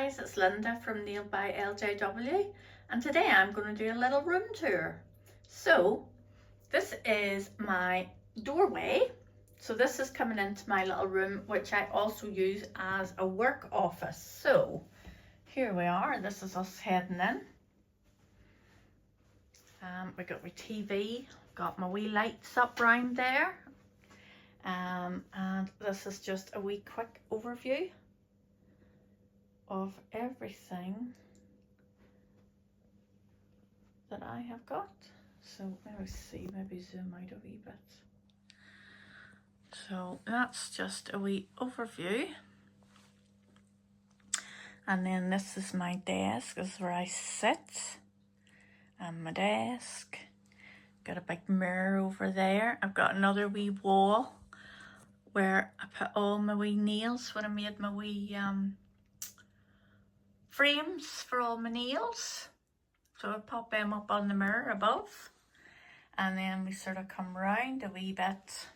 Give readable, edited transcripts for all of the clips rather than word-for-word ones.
guys, it's Linda from Nailed by LJW, and today I'm going to do a little room tour. So this is my doorway. So this is coming into my little room, which I also use as a work office. So here we are, this is us heading in. We got my TV, got my wee lights up round there. And this is just a wee quick overview of everything that I have got. So let me see, maybe zoom out a wee bit. So that's just a wee overview. And then this is my desk, this is where I sit. And my desk. Got a big mirror over there. I've got another wee wall where I put all my wee nails when I made my wee frames for all my nails. So I pop them up on the mirror above, and then we sort of come round a wee bit,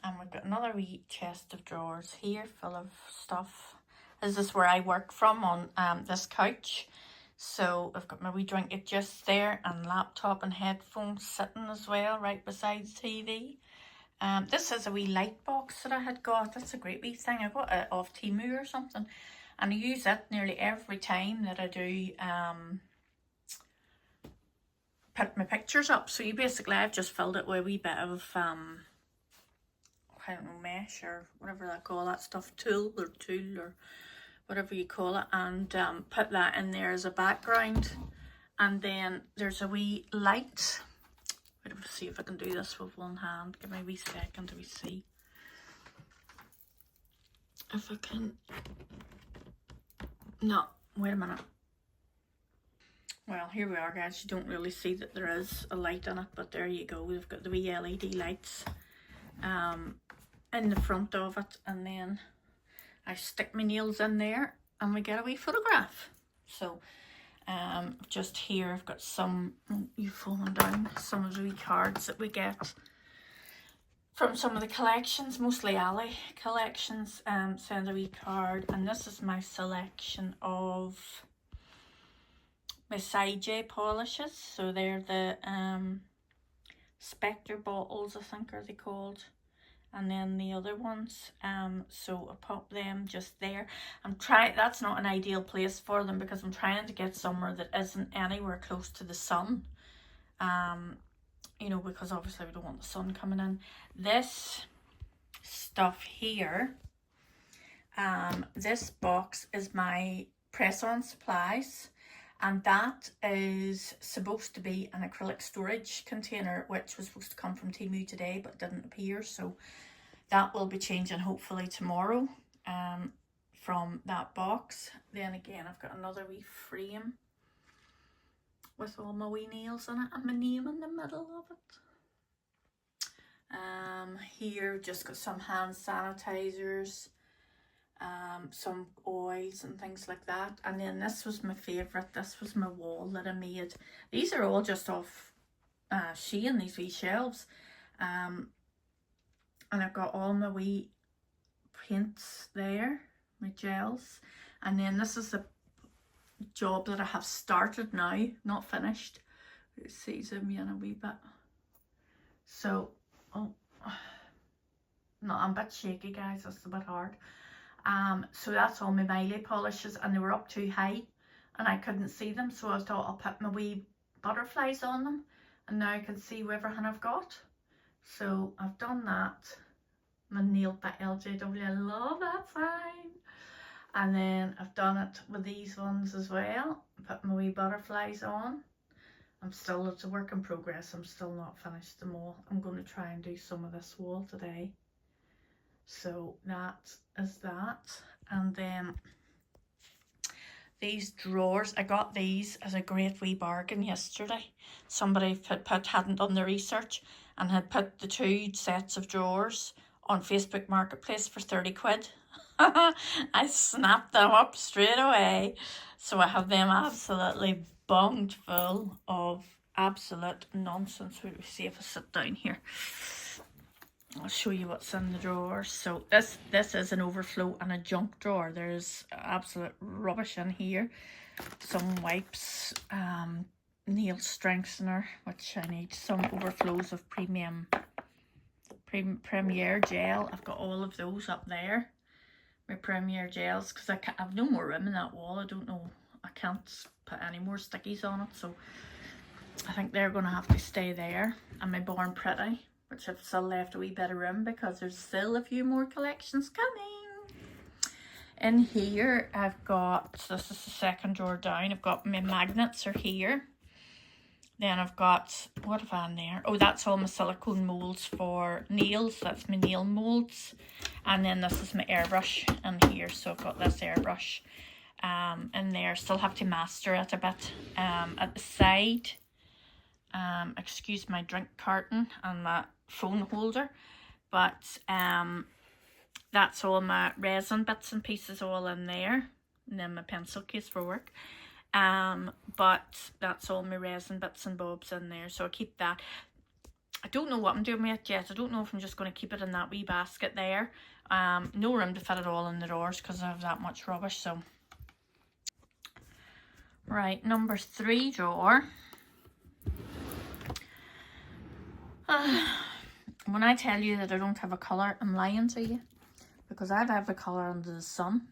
and we've got another wee chest of drawers here full of stuff. This is where I work from on this couch. So I've got my wee drink just there, and laptop and headphones sitting as well right beside the TV. This is a wee light box that I had got. That's a great wee thing. I got it off Temu or something. And I use it nearly every time that I do put my pictures up. So I've just filled it with a wee bit of, I don't know, mesh or whatever they call that stuff, tulle or whatever you call it. And put that in there as a background. And then there's a wee light. Wait, let's see if I can do this with one hand. Give me a wee second to see if I can. No, wait a minute. Well, here we are, guys. You don't really see that there is a light on it, but there you go. We've got the wee LED lights in the front of it, and then I stick my nails in there and we get a wee photograph. So just here I've got some, you falling down, some of the wee cards that we get from some of the collections, mostly Ali collections. Send a wee card, and this is my selection of my side J polishes. So they're the Spectre bottles, I think are they called, and then the other ones. So I pop them just there. That's not an ideal place for them because I'm trying to get somewhere that isn't anywhere close to the sun. You know, because obviously we don't want the sun coming in. This stuff here, this box is my press-on supplies, and that is supposed to be an acrylic storage container, which was supposed to come from Temu today but didn't appear, so that will be changing hopefully tomorrow from that box. Then again, I've got another wee frame with all my wee nails in it and my name in the middle of it. Here just got some hand sanitizers, some oils and things like that. And then this was my favourite. This was my wall that I made. These are all just off Shein, these wee shelves. And I've got all my wee paints there, my gels. And then this is a job that I have started now, not finished. Let's see, zoom in a wee bit. So, no, I'm a bit shaky, guys. That's a bit hard. So that's all my Miley polishes, and they were up too high, and I couldn't see them. So I thought I'll put my wee butterflies on them, and now I can see everything I've got. So I've done that. My Nailed by LJW. I love that sign. And then I've done it with these ones as well. Put my wee butterflies on. It's a work in progress. I'm still not finished them all. I'm going to try and do some of this wall today. So that is that. And then these drawers, I got these as a great wee bargain yesterday. Somebody hadn't done the research and had put the 2 sets of drawers on Facebook Marketplace for 30 quid. I snapped them up straight away. So I have them absolutely bunged full of absolute nonsense. We'll see if I sit down here. I'll show you what's in the drawers. So this is an overflow and a junk drawer. There's absolute rubbish in here. Some wipes, nail strengthener, which I need. Some overflows of Premier gel. I've got all of those up there. My Premier gels, because I've no more room in that wall. I don't know. I can't put any more stickies on it, so I think they're going to have to stay there. And my Born Pretty, which I've still left a wee bit of room because there's still a few more collections coming. In here, I've got, this is the second drawer down, I've got my magnets are here. Then I've got, what have I in there? Oh, that's all my silicone molds for nails. That's my nail molds. And then this is my airbrush in here. So I've got this airbrush in there. Still have to master it a bit. At the side, excuse my drink carton and my phone holder. But that's all my resin bits and pieces all in there. And then my pencil case for work. But that's all my resin bits and bobs in there, so I keep that. I don't know what I'm doing with it yet. I don't know if I'm just going to keep it in that wee basket there. No room to fit it all in the drawers because I have that much rubbish. So right, number 3 drawer. When I tell you that I don't have a colour, I'm lying to you, because I have every colour under the sun.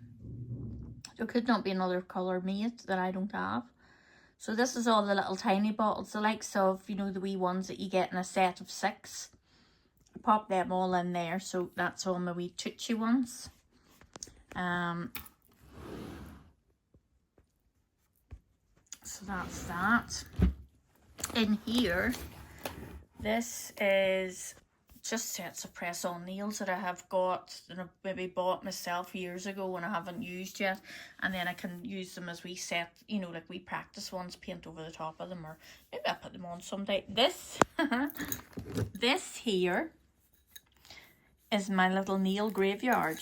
There could not be another colour made that I don't have. So this is all the little tiny bottles, the likes of, you know, the wee ones that you get in a set of 6. I pop them all in there, so that's all my wee tootsie ones. So that's that. In here, this is just sets of press-on nails that I have got, that I've maybe bought myself years ago and I haven't used yet, and then I can use them as we set, you know, like we practice ones, paint over the top of them, or maybe I'll put them on someday. This this here is my little nail graveyard,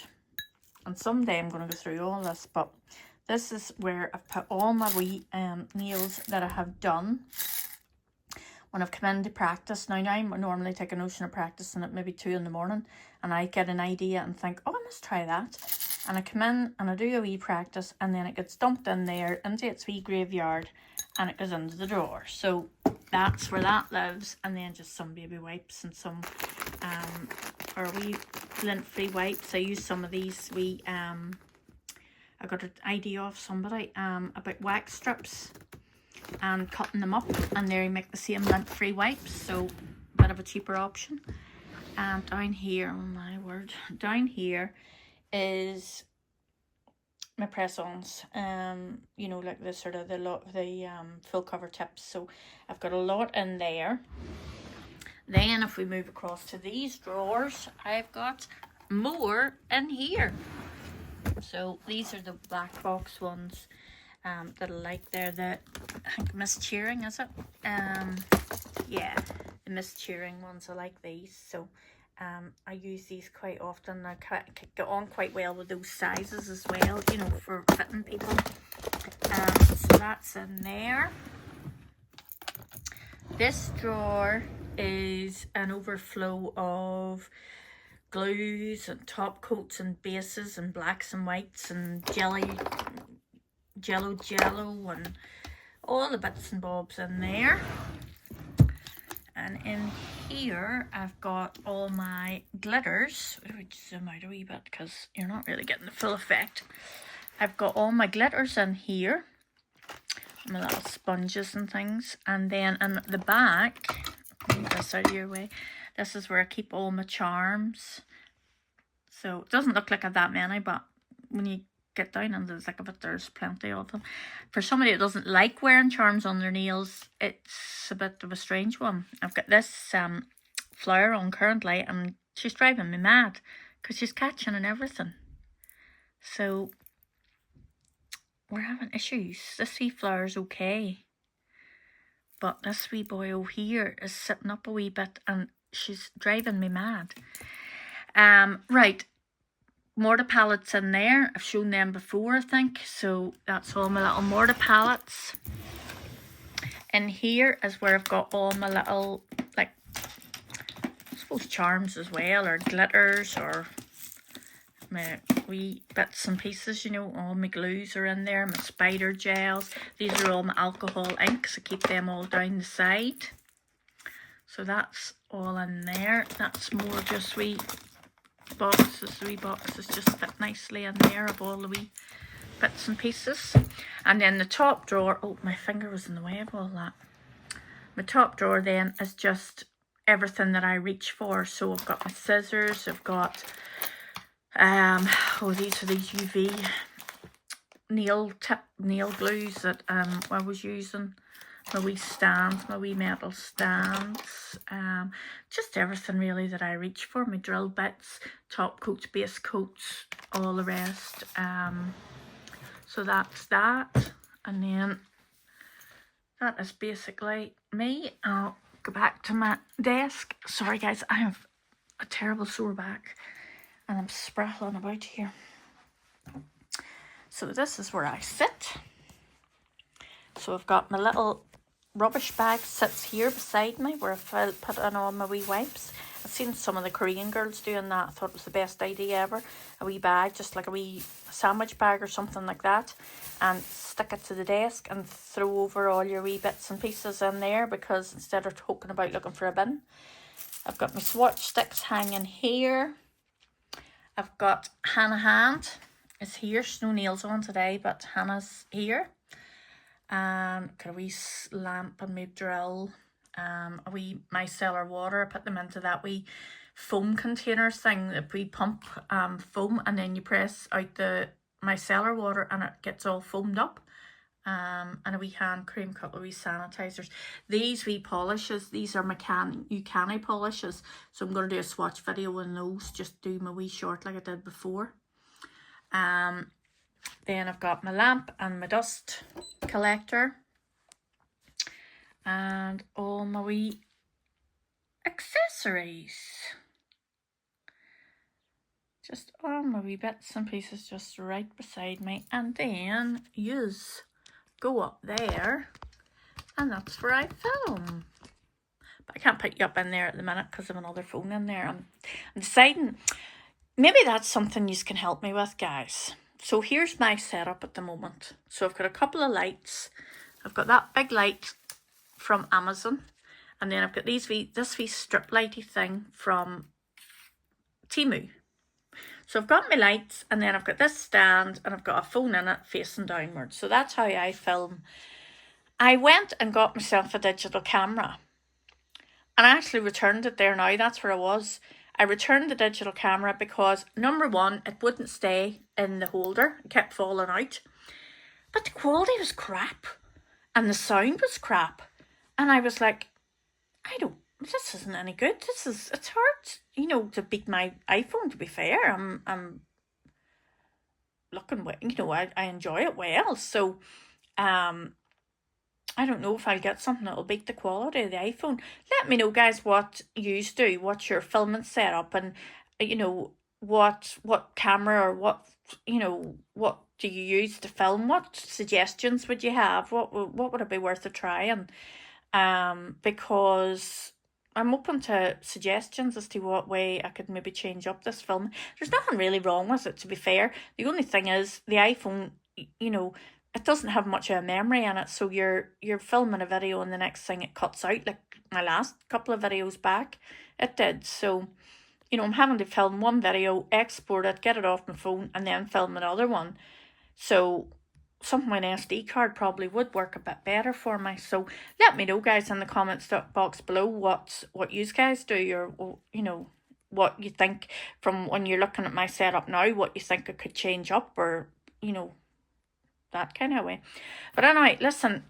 and someday I'm going to go through all this, but this is where I've put all my wee nails that I have done when I've come in to practice. Now I normally take a notion of practicing at maybe 2 in the morning, and I get an idea and think, oh, I must try that. And I come in and I do a wee practice, and then it gets dumped in there into its wee graveyard and it goes into the drawer. So that's where that lives. And then just some baby wipes and some or wee lint-free wipes. I use some of these wee I got an idea off somebody about wax strips and cutting them up, and they make the same lint-free wipes, so a bit of a cheaper option. And down here, oh my word, down here is my press-ons, you know, like the sort of the full cover tips. So I've got a lot in there. Then if we move across to these drawers, I've got more in here. So these are the black box ones that I like. They're the, I think, Miss Cheering, is it? Yeah, the Miss Cheering ones. I like these. So I use these quite often. I get on quite well with those sizes as well, you know, for fitting people. So that's in there. This drawer is an overflow of glues and top coats and bases and blacks and whites and jello and all the bits and bobs in there. And in here I've got all my glitters. Let me zoom out a wee bit because you're not really getting the full effect. I've got all my glitters in here, my little sponges and things. And then in the back, move this out of your way, this is where I keep all my charms. So it doesn't look like I've that many, but when you get down into the thick of it, there's plenty of them. For somebody that doesn't like wearing charms on their nails, it's a bit of a strange one. I've got this flower on currently, and she's driving me mad because she's catching and everything. So we're having issues. This wee flower's okay, but this wee boy over here is sitting up a wee bit and she's driving me mad. Right, mortar palettes in there. I've shown them before, I think. So that's all my little mortar palettes. In here is where I've got all my little, like, suppose charms as well, or glitters, or my wee bits and pieces, you know. All my glues are in there, my spider gels. These are all my alcohol inks. I keep them all down the side. So that's all in there. That's more just wee boxes. The wee boxes just fit nicely in there of all the wee bits and pieces. And then the top drawer, oh, my finger was in the way of all that. My top drawer then is just everything that I reach for. So I've got my scissors, I've got oh, these are these UV nail glues that I was using. My wee stands, my wee metal stands, just everything really that I reach for. My drill bits, top coats, base coats, all the rest. So that's that, and then that is basically me. I'll go back to my desk. Sorry guys, I have a terrible sore back and I'm sprattling about here. So this is where I sit. So I've got my little rubbish bag sits here beside me where I've put in all my wee wipes. I've seen some of the Korean girls doing that. I thought it was the best idea ever. A wee bag, just like a wee sandwich bag or something like that, and stick it to the desk and throw over all your wee bits and pieces in there, because instead of talking about looking for a bin. I've got my swatch sticks hanging here. I've got Hannah Hand is here. She's no nails on today, but Hannah's here. And got a wee lamp and my drill, a wee micellar water. I put them into that wee foam container thing, that we pump foam, and then you press out the micellar water and it gets all foamed up. And a wee hand cream, couple of wee sanitizers. These wee polishes, these are my Uncanny polishes, so I'm going to do a swatch video on those, just do my wee short like I did before. Then I've got my lamp and my dust collector and all my wee accessories. Just all my wee bits and pieces just right beside me. And then yous go up there, and that's where I film. But I can't put you up in there at the minute because I have another phone in there. I'm deciding, maybe that's something you can help me with, guys. So here's my setup at the moment. So I've got a couple of lights. I've got that big light from Amazon. And then I've got this wee strip lighty thing from Temu. So I've got my lights, and then I've got this stand, and I've got a phone in it facing downwards. So that's how I film. I went and got myself a digital camera. And I actually returned it there now. That's where I was. I returned the digital camera because, number one, it wouldn't stay in the holder. It kept falling out. But the quality was crap. And the sound was crap. And I was like, this isn't any good. It's hard, you know, to beat my iPhone, to be fair. I'm looking, you know, I enjoy it well. So, I don't know if I'll get something that'll beat the quality of the iPhone. Let me know, guys, what you do, what's your filming setup, and, you know, what camera or what do you use to film? What suggestions would you have? What would it be worth a trying? Because I'm open to suggestions as to what way I could maybe change up this film. There's nothing really wrong with it, to be fair. The only thing is the iPhone, you know, it doesn't have much of a memory in it, so you're filming a video and the next thing it cuts out, like my last couple of videos back, it did. So, you know, I'm having to film one video, export it, get it off my phone, and then film another one. So something with an SD card probably would work a bit better for me. So let me know, guys, in the comments box below what you guys do, or, you know, what you think from when you're looking at my setup now, what you think I could change up, or, you know, that kind of way. But anyway, listen,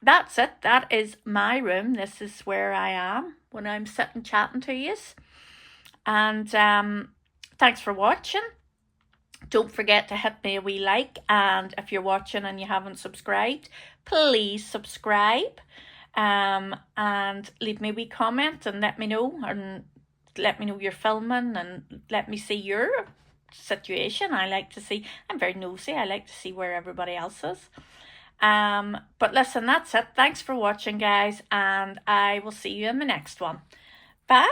that's it. That is my room. This is where I am when I'm sitting chatting to you. And thanks for watching. Don't forget to hit me a wee like, and if you're watching and you haven't subscribed, please subscribe, and leave me a wee comment and let me know, you're filming, and let me see your situation. I'm very nosy. I like to see where everybody else is. But listen, that's it. Thanks for watching, guys, and I will see you in the next one. Bye.